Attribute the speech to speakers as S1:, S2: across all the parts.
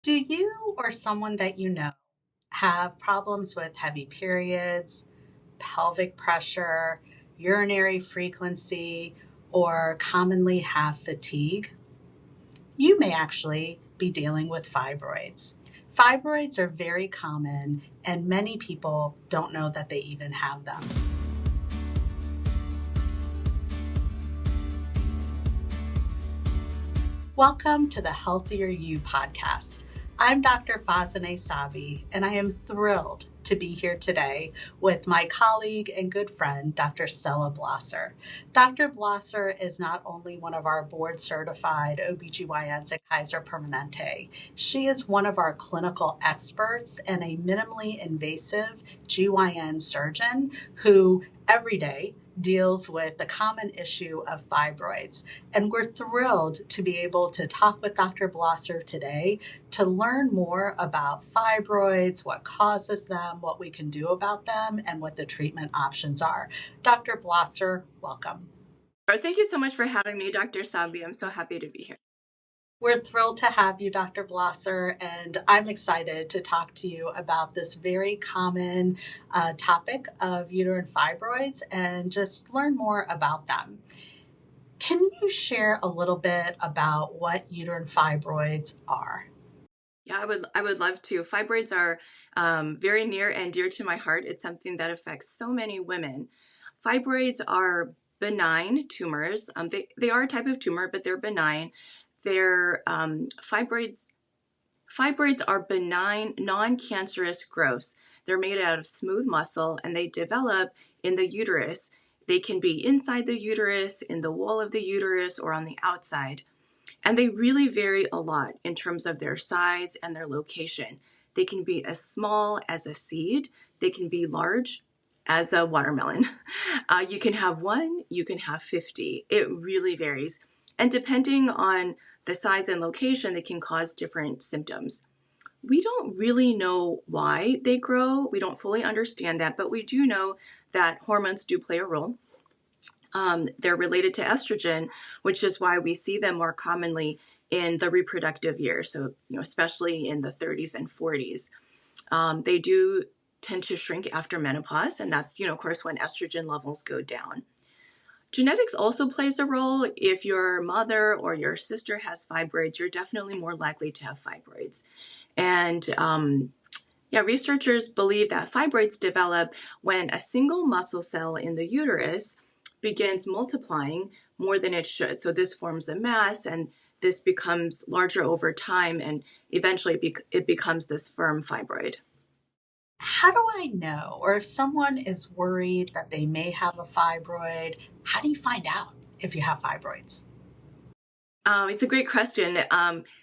S1: Do you or someone that you know have problems with heavy periods, pelvic pressure, urinary frequency, or commonly have fatigue? You may actually be dealing with fibroids. Fibroids are very common, and many people don't know that they even have them. Welcome to the Healthier You podcast. I'm Dr. Fazi Sabi, and I am thrilled to be here today with my colleague and good friend, Dr. Stella Blosser. Dr. Blosser is not only one of our board certified OB-GYNs at Kaiser Permanente, she is one of our clinical experts and a minimally invasive GYN surgeon who every day deals with the common issue of fibroids. And we're thrilled to be able to talk with Dr. Blosser today to learn more about fibroids, what causes them, what we can do about them, and what the treatment options are. Dr. Blosser, welcome.
S2: Thank you so much for having me, Dr. Sabi. I'm so happy to be here.
S1: We're thrilled to have you, Dr. Blosser, and I'm excited to talk to you about this very common topic of uterine fibroids and just learn more about them. Can you share a little bit about what uterine fibroids are?
S2: Yeah, I would love to. Fibroids are very near and dear to my heart. It's something that affects so many women. Fibroids are benign tumors. They are a type of tumor, but they're benign. They're Fibroids are benign, non-cancerous growths. They're made out of smooth muscle and they develop in the uterus. They can be inside the uterus, in the wall of the uterus, or on the outside. And they really vary a lot in terms of their size and their location. They can be as small as a seed. They can be large as a watermelon. You can have one, you can have 50. It really varies. And depending on the size and location, they can cause different symptoms. We don't really know why they grow. We don't fully understand that, but we do know that hormones do play a role. They're related to estrogen, which is why we see them more commonly in the reproductive years. So, especially in the 30s and 40s. They do tend to shrink after menopause, and that's, of course, when estrogen levels go down. Genetics also plays a role. If your mother or your sister has fibroids, you're definitely more likely to have fibroids. And researchers believe that fibroids develop when a single muscle cell in the uterus begins multiplying more than it should. So this forms a mass, and this becomes larger over time, and eventually it becomes this firm fibroid.
S1: How do I know, or if someone is worried that they may have a fibroid, how do you find out if you have fibroids?
S2: It's a great question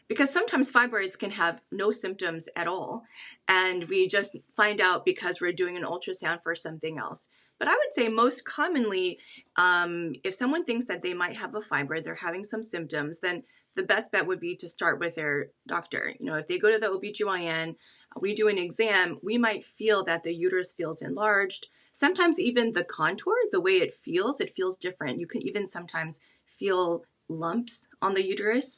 S2: because sometimes fibroids can have no symptoms at all, and we just find out because we're doing an ultrasound for something else. But I would say most commonly, if someone thinks that they might have a fibroid, they're having some symptoms, then the best bet would be to start with their doctor. If they go to the OB-GYN, we do an exam, we might feel that the uterus feels enlarged. Sometimes even the contour, the way it feels different. You can even sometimes feel lumps on the uterus.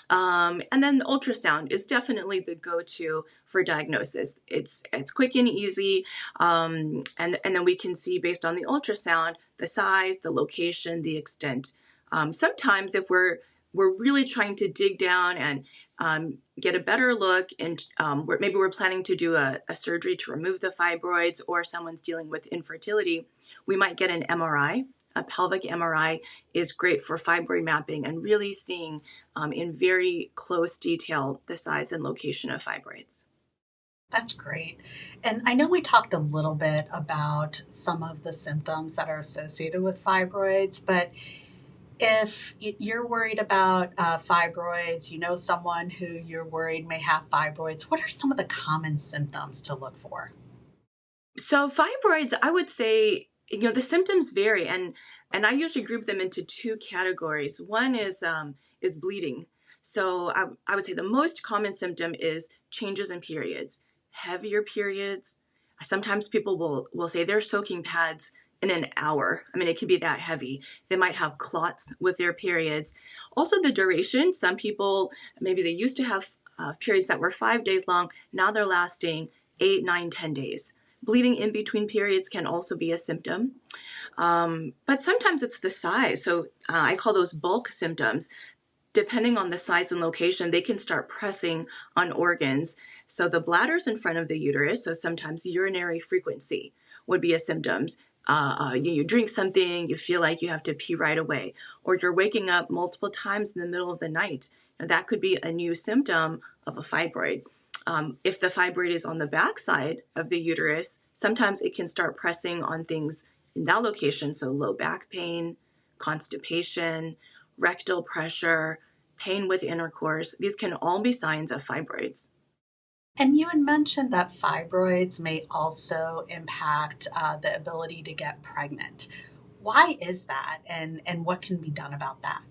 S2: And then the ultrasound is definitely the go-to for diagnosis. It's quick and easy, and then we can see based on the ultrasound the size, the location, the extent. Sometimes if we're really trying to dig down and get a better look, and maybe we're planning to do a surgery to remove the fibroids, or someone's dealing with infertility, we might get an MRI. A pelvic MRI is great for fibroid mapping and really seeing in very close detail the size and location of fibroids.
S1: That's great. And I know we talked a little bit about some of the symptoms that are associated with fibroids, but if you're worried about fibroids, you know someone who you're worried may have fibroids, what are some of the common symptoms to look for?
S2: So fibroids, I would say, the symptoms vary, and I usually group them into two categories. One is bleeding. So I would say the most common symptom is changes in periods, heavier periods. Sometimes people will say they're soaking pads in an hour. I mean, it can be that heavy. They might have clots with their periods. Also, the duration. Some people, maybe they used to have periods that were 5 days long, now they're lasting 8, 9, 10 days. Bleeding in between periods can also be a symptom. But sometimes it's the size. So I call those bulk symptoms. Depending on the size and location, they can start pressing on organs. So the bladder's in front of the uterus, so sometimes urinary frequency would be a symptom. You drink something, you feel like you have to pee right away, or you're waking up multiple times in the middle of the night. Now, that could be a new symptom of a fibroid. If the fibroid is on the backside of the uterus, sometimes it can start pressing on things in that location, so low back pain, constipation, rectal pressure, pain with intercourse. These can all be signs of fibroids.
S1: And you had mentioned that fibroids may also impact the ability to get pregnant. Why is that, and what can be done about that?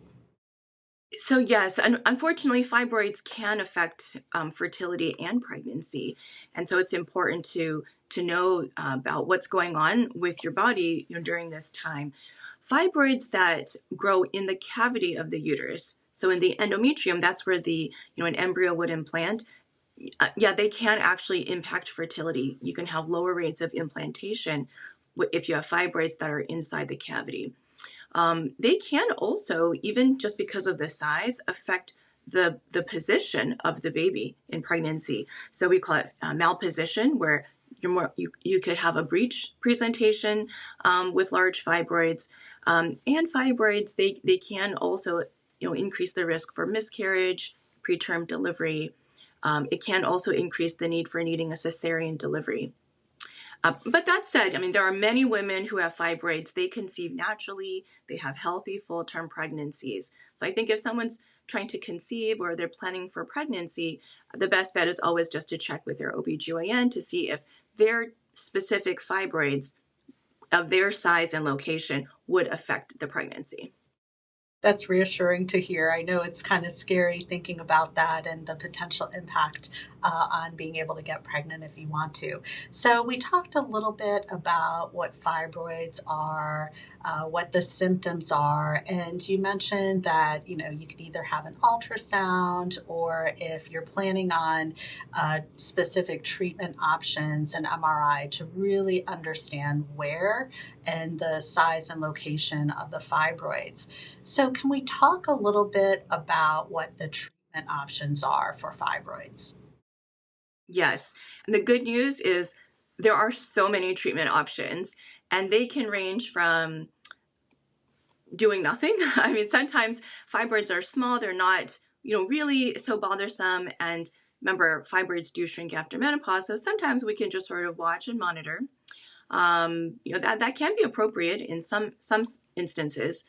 S2: So yes, unfortunately, fibroids can affect fertility and pregnancy, and so it's important to know about what's going on with your body, during this time. Fibroids that grow in the cavity of the uterus, so in the endometrium, that's where an embryo would implant. Yeah, they can actually impact fertility. You can have lower rates of implantation if you have fibroids that are inside the cavity. They can also, even just because of the size, affect the position of the baby in pregnancy. So we call it malposition, where you could have a breech presentation with large fibroids, and fibroids they can also increase the risk for miscarriage, preterm delivery. It can also increase the need for needing a cesarean delivery. But that said, I mean, there are many women who have fibroids. They conceive naturally. They have healthy full-term pregnancies. So I think if someone's trying to conceive or they're planning for pregnancy, the best bet is always just to check with their OB/GYN to see if their specific fibroids of their size and location would affect the pregnancy.
S1: That's reassuring to hear. I know it's kind of scary thinking about that and the potential impact on being able to get pregnant if you want to. So, we talked a little bit about what fibroids are, what the symptoms are, and you mentioned that you could either have an ultrasound, or if you're planning on specific treatment options, an MRI, to really understand where and the size and location of the fibroids. So, can we talk a little bit about what the treatment options are for fibroids?
S2: Yes. And the good news is there are so many treatment options, and they can range from doing nothing. I mean, sometimes fibroids are small, they're not, really so bothersome. And remember, fibroids do shrink after menopause. So sometimes we can just sort of watch and monitor. That can be appropriate in some instances,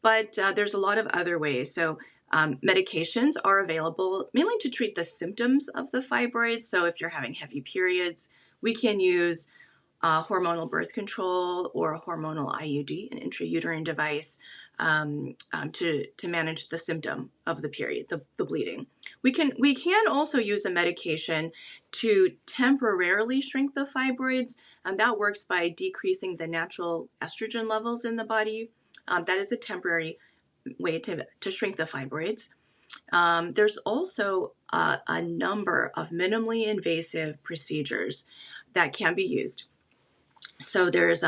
S2: but there's a lot of other ways. So medications are available mainly to treat the symptoms of the fibroids. So if you're having heavy periods, we can use hormonal birth control or a hormonal IUD, an intrauterine device, to manage the symptom of the period, the bleeding. We can also use a medication to temporarily shrink the fibroids, and that works by decreasing the natural estrogen levels in the body. That is a temporary way to shrink the fibroids. There's also a number of minimally invasive procedures that can be used. So there's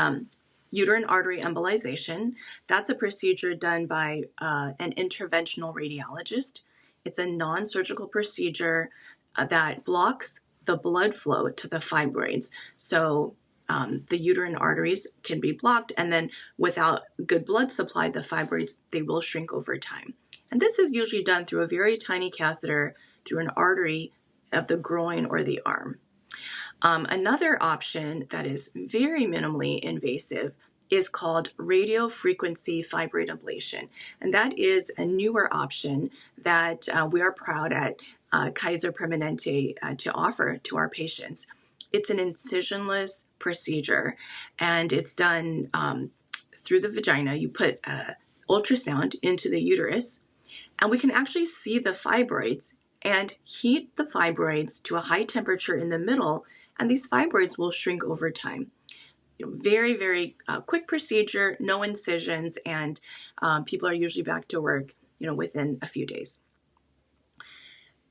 S2: uterine artery embolization. That's a procedure done by an interventional radiologist. It's a non-surgical procedure that blocks the blood flow to the fibroids. So the uterine arteries can be blocked, and then without good blood supply, the fibroids, they will shrink over time. And this is usually done through a very tiny catheter through an artery of the groin or the arm. Another option that is very minimally invasive is called radiofrequency fibroid ablation. And that is a newer option that we are proud at Kaiser Permanente to offer to our patients. It's an incisionless procedure, and it's done through the vagina. You put ultrasound into the uterus, and we can actually see the fibroids and heat the fibroids to a high temperature in the middle, and these fibroids will shrink over time. Very, very quick procedure, no incisions, and people are usually back to work, within a few days.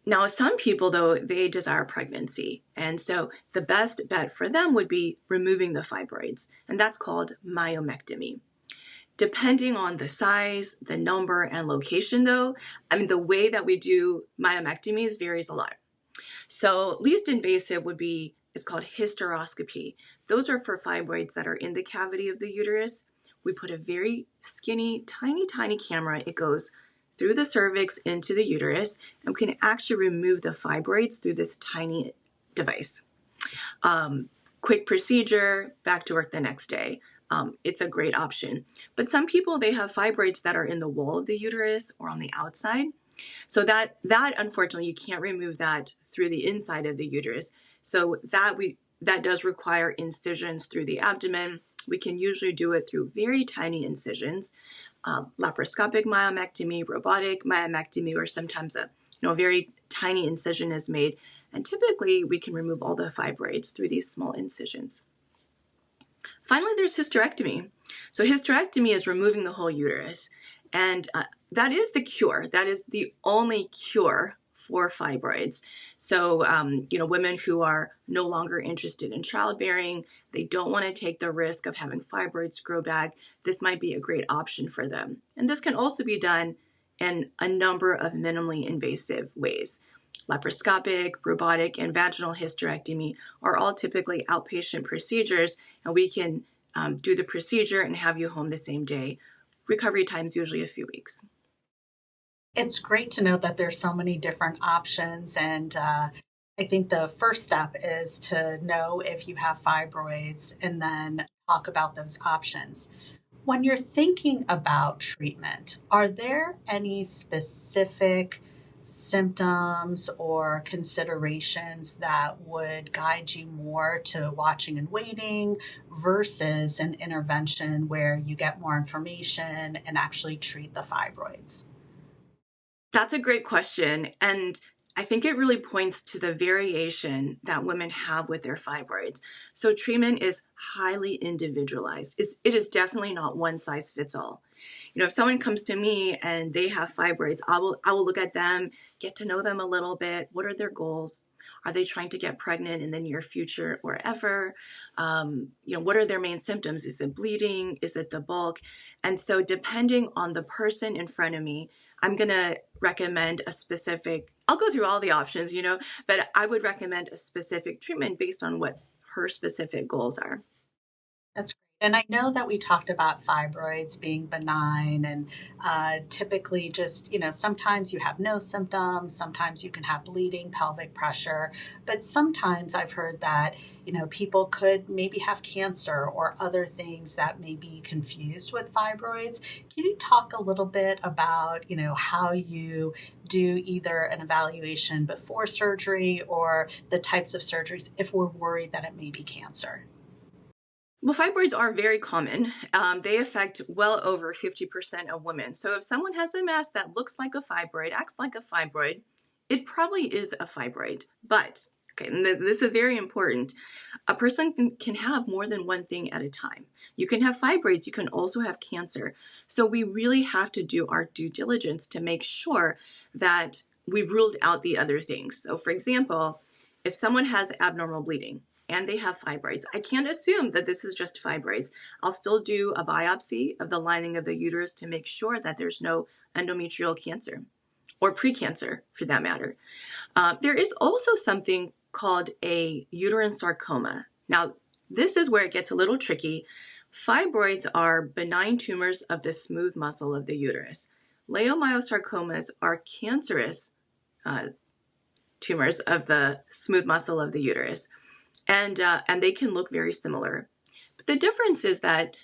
S2: Now, some people, though, they desire pregnancy. And so the best bet for them would be removing the fibroids, and that's called myomectomy. Depending on the size, the number, and location, though, the way that we do myomectomies varies a lot. So least invasive it's called hysteroscopy. Those are for fibroids that are in the cavity of the uterus. We put a very skinny, tiny, tiny camera. It goes through the cervix into the uterus, and we can actually remove the fibroids through this tiny device. Quick procedure, back to work the next day. It's a great option. But some people, they have fibroids that are in the wall of the uterus or on the outside. So that unfortunately, you can't remove that through the inside of the uterus. So that does require incisions through the abdomen. We can usually do it through very tiny incisions, laparoscopic myomectomy, robotic myomectomy, or sometimes a very tiny incision is made. And typically, we can remove all the fibroids through these small incisions. Finally, there's hysterectomy. So hysterectomy is removing the whole uterus. And that is the cure. That is the only cure for fibroids. So, women who are no longer interested in childbearing, they don't want to take the risk of having fibroids grow back, this might be a great option for them. And this can also be done in a number of minimally invasive ways. Laparoscopic, robotic, and vaginal hysterectomy are all typically outpatient procedures, and we can do the procedure and have you home the same day. Recovery time is usually a few weeks.
S1: It's great to know that there's so many different options. And I think the first step is to know if you have fibroids and then talk about those options. When you're thinking about treatment, are there any specific symptoms or considerations that would guide you more to watching and waiting versus an intervention where you get more information and actually treat the fibroids?
S2: That's a great question. And I think it really points to the variation that women have with their fibroids. So treatment is highly individualized. It is definitely not one size fits all. If someone comes to me and they have fibroids, I will look at them, get to know them a little bit. What are their goals? Are they trying to get pregnant in the near future or ever? What are their main symptoms? Is it bleeding? Is it the bulk? And so depending on the person in front of me, I'm going to recommend I'll go through all the options, but I would recommend a specific treatment based on what her specific goals are.
S1: That's great. And I know that we talked about fibroids being benign and typically just, sometimes you have no symptoms, sometimes you can have bleeding, pelvic pressure, but sometimes I've heard that, people could maybe have cancer or other things that may be confused with fibroids. Can you talk a little bit about, how you do either an evaluation before surgery or the types of surgeries if we're worried that it may be cancer?
S2: Well, fibroids are very common. They affect well over 50% of women. So if someone has a mass that looks like a fibroid, acts like a fibroid, it probably is a fibroid. But, okay, and this is very important. A person can have more than one thing at a time. You can have fibroids, you can also have cancer. So we really have to do our due diligence to make sure that we've ruled out the other things. So for example, if someone has abnormal bleeding, and they have fibroids, I can't assume that this is just fibroids. I'll still do a biopsy of the lining of the uterus to make sure that there's no endometrial cancer or precancer for that matter. There is also something called a uterine sarcoma. Now, this is where it gets a little tricky. Fibroids are benign tumors of the smooth muscle of the uterus. Leiomyosarcomas are cancerous tumors of the smooth muscle of the uterus. And they can look very similar. But the difference is that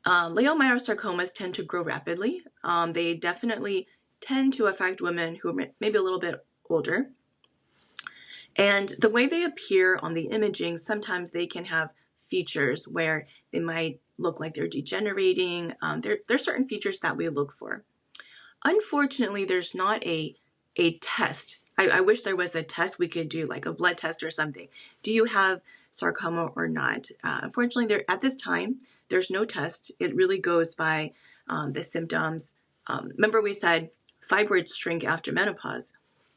S2: leiomyosarcomas tend to grow rapidly. They definitely tend to affect women who are maybe a little bit older. And the way they appear on the imaging, sometimes they can have features where they might look like they're degenerating. There's certain features that we look for. Unfortunately, there's not a test. I wish there was a test we could do, like a blood test or something. Do you have sarcoma or not? Unfortunately, at this time, there's no test. It really goes by the symptoms. Remember we said fibroids shrink after menopause,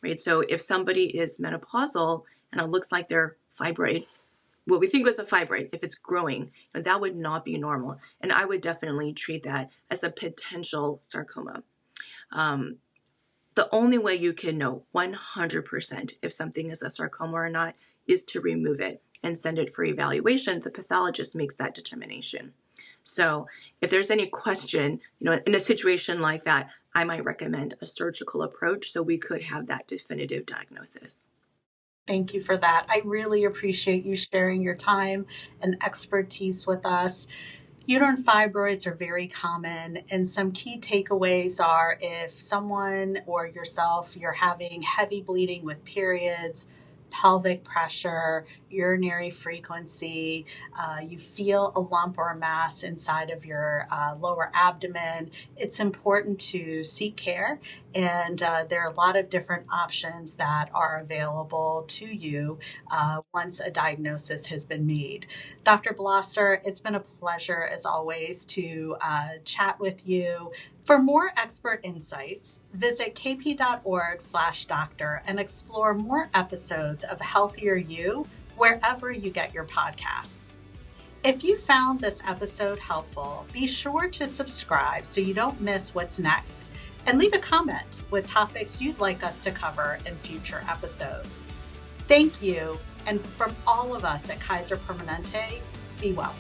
S2: right? So if somebody is menopausal and it looks like their fibroid, what we think was a fibroid, if it's growing, that would not be normal. And I would definitely treat that as a potential sarcoma. The only way you can know 100% if something is a sarcoma or not is to remove it and send it for evaluation. The pathologist makes that determination. So if there's any question, in a situation like that, I might recommend a surgical approach so we could have that definitive diagnosis.
S1: Thank you for that. I really appreciate you sharing your time and expertise with us. Uterine fibroids are very common, and some key takeaways are if someone or yourself, you're having heavy bleeding with periods, pelvic pressure, urinary frequency, you feel a lump or a mass inside of your lower abdomen, it's important to seek care. And there are a lot of different options that are available to you once a diagnosis has been made. Dr. Blosser, it's been a pleasure as always to chat with you. For more expert insights, visit kp.org/doctor and explore more episodes of Healthier You wherever you get your podcasts. If you found this episode helpful, be sure to subscribe so you don't miss what's next, and leave a comment with topics you'd like us to cover in future episodes. Thank you, and from all of us at Kaiser Permanente, be well.